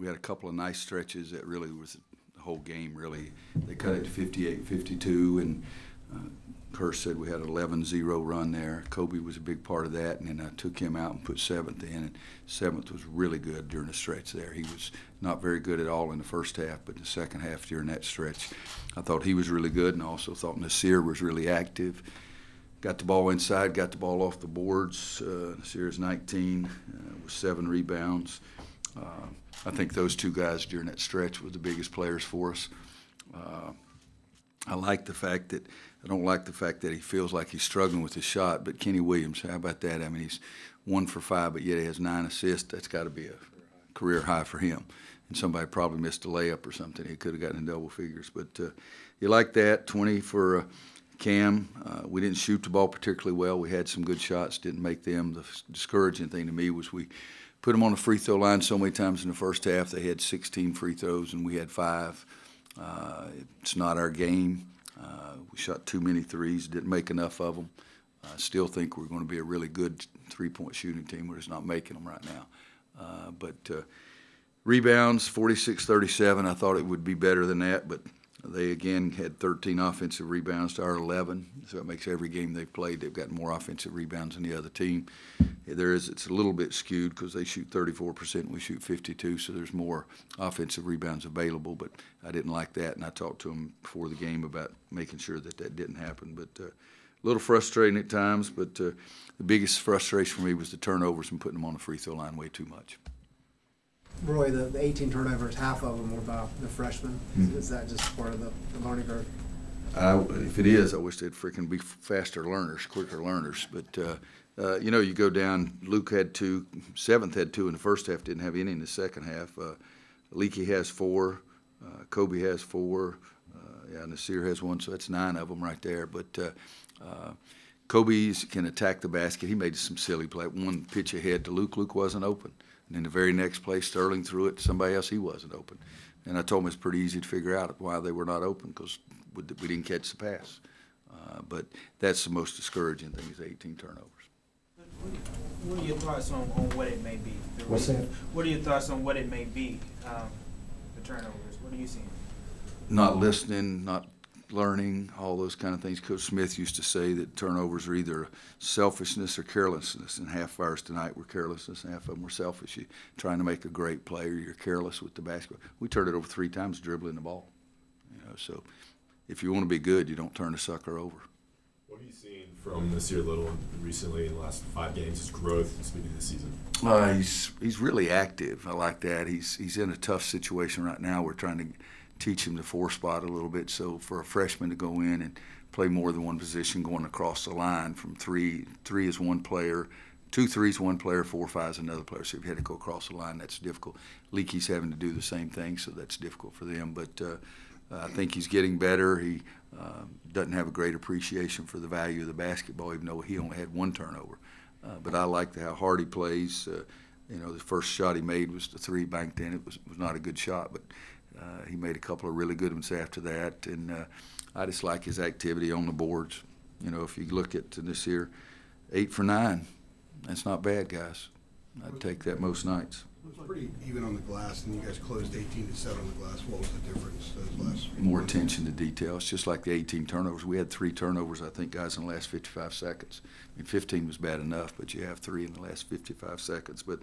We had a couple of nice stretches that really was the whole game, really. They cut it to 58-52, and Hurst said we had an 11-0 run there. Kobe was a big part of that, and then I took him out and put Seventh in, and Seventh was really good during the stretch there. He was not very good at all in the first half, but in the second half during that stretch, I thought he was really good, and I also thought Nasir was really active. Got the ball inside, got the ball off the boards. Nasir's 19 with 7 rebounds. I think those two guys during that stretch were the biggest players for us. I like the fact that I don't like the fact that he feels like he's struggling with his shot. But Kenny Williams, how about that? I mean, he's 1 for 5, but yet he has 9 assists. That's got to be a career high for him. And somebody probably missed a layup or something. He could have gotten in double figures. But you like that. 20 for Cam. We didn't shoot the ball particularly well. We had some good shots, didn't make them. The discouraging thing to me was we put them on the free throw line so many times in the first half. They had 16 free throws and we had 5. It's not our game. We shot too many threes, didn't make enough of them. I still think we're going to be a really good three-point shooting team. We're just not making them right now. But rebounds, 46-37. I thought it would be better than that, but they, again, had 13 offensive rebounds to our 11, so it makes every game they've played, they've got more offensive rebounds than the other team. It's a little bit skewed because they shoot 34% and we shoot 52%, so there's more offensive rebounds available, but I didn't like that, and I talked to them before the game about making sure that that didn't happen. But a little frustrating at times, but the biggest frustration for me was the turnovers and putting them on the free throw line way too much. Roy, the 18 turnovers, half of them were by the freshmen. Mm-hmm. Is that just part of the learning curve? If it is, I wish they'd freaking be faster learners, quicker learners. But, you know, you go down, Luke had 2, Seventh had 2 in the first half, didn't have any in the second half. Leakey has 4, Kobe has 4, Nasir has 1, so that's 9 of them right there. But Kobe can attack the basket. He made some silly play. One pitch ahead to Luke. Luke wasn't open. And then the very next play, Sterling threw it to somebody else. He wasn't open. And I told him it's pretty easy to figure out why they were not open, because we didn't catch the pass. But that's the most discouraging thing, is 18 turnovers. What are your thoughts on what it may be? What's that? What are your thoughts on what it may be, the turnovers? What are you seeing? Not listening, not learning, all those kind of things. Coach Smith used to say that turnovers are either selfishness or carelessness, and half of ours tonight were carelessness and half of them were selfish. You're trying to make a great play, or you're careless with the basketball. We turned it over 3 times dribbling the ball. You know, so if you want to be good, you don't turn the sucker over. What are you seeing from Nasir Little recently in the last 5 games, his growth since the beginning of the season? He's really active. I like that. He's in a tough situation right now. We're trying to teach him the 4 spot a little bit. So for a freshman to go in and play more than one position, going across the line from 3 is one player, 2 3s one player, 4 5 is another player. So if you had to go across the line, that's difficult. Leakey's having to do the same thing, so that's difficult for them. But I think he's getting better. He doesn't have a great appreciation for the value of the basketball, even though he only had 1 turnover. But I like how hard he plays. You know, the first shot he made was the 3 banked in. It was not a good shot, but he made a couple of really good ones after that. And I just like his activity on the boards. You know, if you look at this here, 8 for 9. That's not bad, guys. I'd take that most nights. It was pretty even on the glass, and you guys closed 18-7 on the glass. What was the difference those last 3 More attention to detail. It's just like the 18 turnovers. We had 3 turnovers, I think, guys, in the last 55 seconds. I mean, 15 was bad enough, but you have 3 in the last 55 seconds. But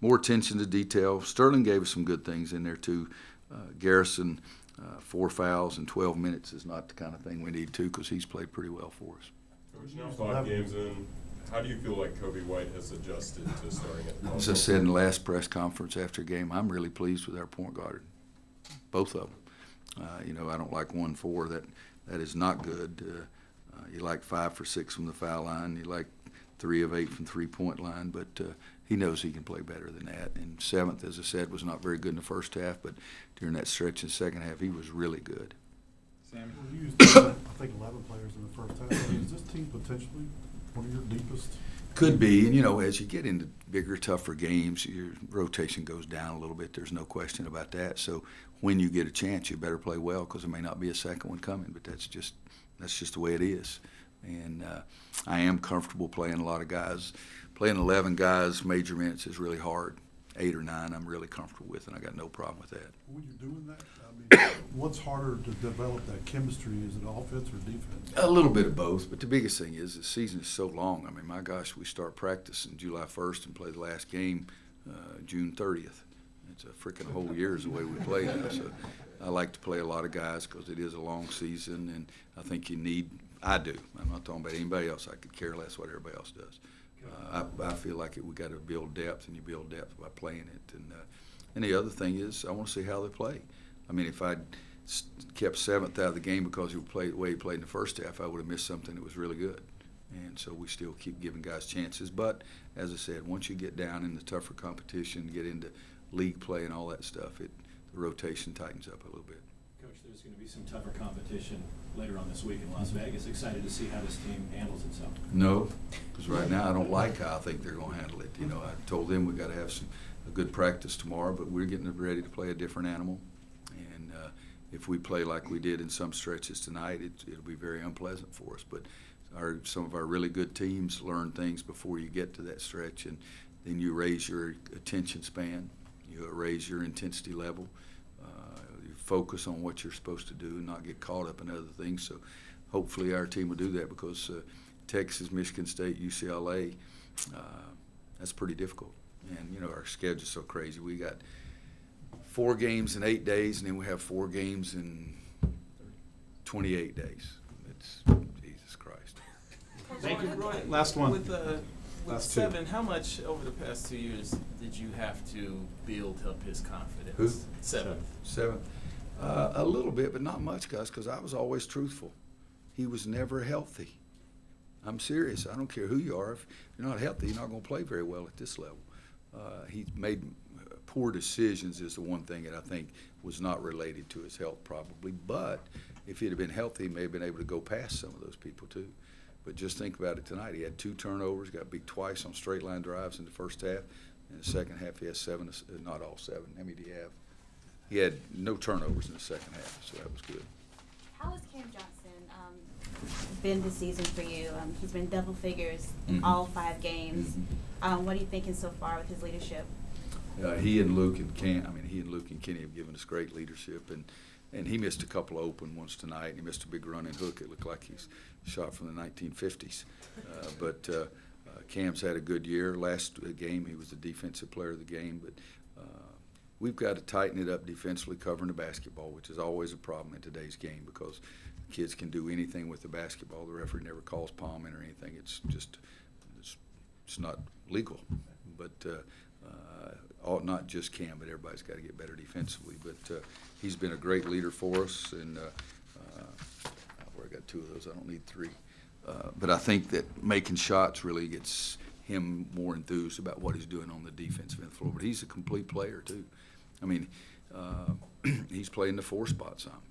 more attention to detail. Sterling gave us some good things in there, too. Garrison, 4 fouls in 12 minutes is not the kind of thing we need to, because he's played pretty well for us. Coach, now 5 games in, how do you feel like Kobe White has adjusted to starting at the As I said in the last press conference after a game, I'm really pleased with our point guard, both of them. You know, I don't like 1-4. That is not good. You like 5 for 6 from the foul line. You like 3 of 8 from 3-point line, but he knows he can play better than that. And Seventh, as I said, was not very good in the first half, but during that stretch in the second half, he was really good. Sammy, you used, I think, 11 players in the first half. Is this team potentially one of your deepest? Could be, and you know, as you get into bigger, tougher games, your rotation goes down a little bit. There's no question about that. So when you get a chance, you better play well, because there may not be a second one coming. But that's just the way it is. And I am comfortable playing a lot of guys. Playing 11 guys, major minutes, is really hard 8 or 9 I'm really comfortable with, and I got no problem with that. When you're doing that, I mean, what's harder to develop that chemistry? Is it offense or defense? A little bit of both, but the biggest thing is the season is so long. I mean, my gosh, we start practicing July 1st and play the last game June 30th. It's a freaking whole year is the way we play now. So I like to play a lot of guys because it is a long season, and I think you need – I do. I'm not talking about anybody else. I could care less what everybody else does. I feel like we got to build depth, and you build depth by playing it. And the other thing is I want to see how they play. I mean, if I'd kept 7th out of the game because he played the way he played in the first half, I would have missed something that was really good. And so we still keep giving guys chances. But as I said, once you get down in the tougher competition, get into league play and all that stuff, the rotation tightens up a little bit. Coach, there's going to be some tougher competition later on this week in Las Vegas. Excited to see how this team handles itself. No, because right now I don't like how I think they're going to handle it. You know, I told them we got to have a good practice tomorrow, but we're getting ready to play a different animal. And if we play like we did in some stretches tonight, it'll be very unpleasant for us. But some of our really good teams learn things before you get to that stretch, and then you raise your attention span, you raise your intensity level, you focus on what you're supposed to do and not get caught up in other things. So hopefully our team will do that, because Texas, Michigan State, UCLA, that's pretty difficult. And, you know, our schedule's so crazy. We got 4 games in 8 days, and then we have 4 games in 28 days. It's Jesus Christ. Thank you, Roy. Last one. With Last two. 7, how much over the past 2 years did you have to build up his confidence? Who? 7. 7th. A little bit, but not much, guys, because I was always truthful. He was never healthy. I'm serious. I don't care who you are. If you're not healthy, you're not going to play very well at this level. He made poor decisions is the one thing that I think was not related to his health probably. But if he'd have been healthy, he may have been able to go past some of those people too. But just think about it tonight. He had 2 turnovers, got beat twice on straight line drives in the first half. In the second half, he has 7, not all 7. How many do you have? He had no turnovers in the second half, so that was good. How has Cam Johnson been this season for you? He's been double figures in all 5 games. What are you thinking so far with his leadership? He and Luke and Kenny have given us great leadership, and he missed a couple of open ones tonight. And he missed a big running hook. It looked like he's shot from the 1950s. But Cam's had a good year. Last game, he was the defensive player of the game. But we've got to tighten it up defensively, covering the basketball, which is always a problem in today's game, because kids can do anything with the basketball. The referee never calls palming or anything. It's just it's not legal. But not just Cam, but everybody's got to get better defensively. But he's been a great leader for us, and where I got 2 of those, I don't need 3. But I think that making shots really gets him more enthused about what he's doing on the defensive end of the floor. But he's a complete player too. I mean, he's playing the 4 spot some,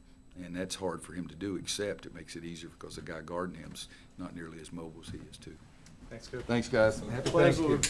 and that's hard for him to do, except it makes it easier because the guy guarding him's not nearly as mobile as he is too. Thanks, Coach. Thanks, guys. Happy Thanksgiving.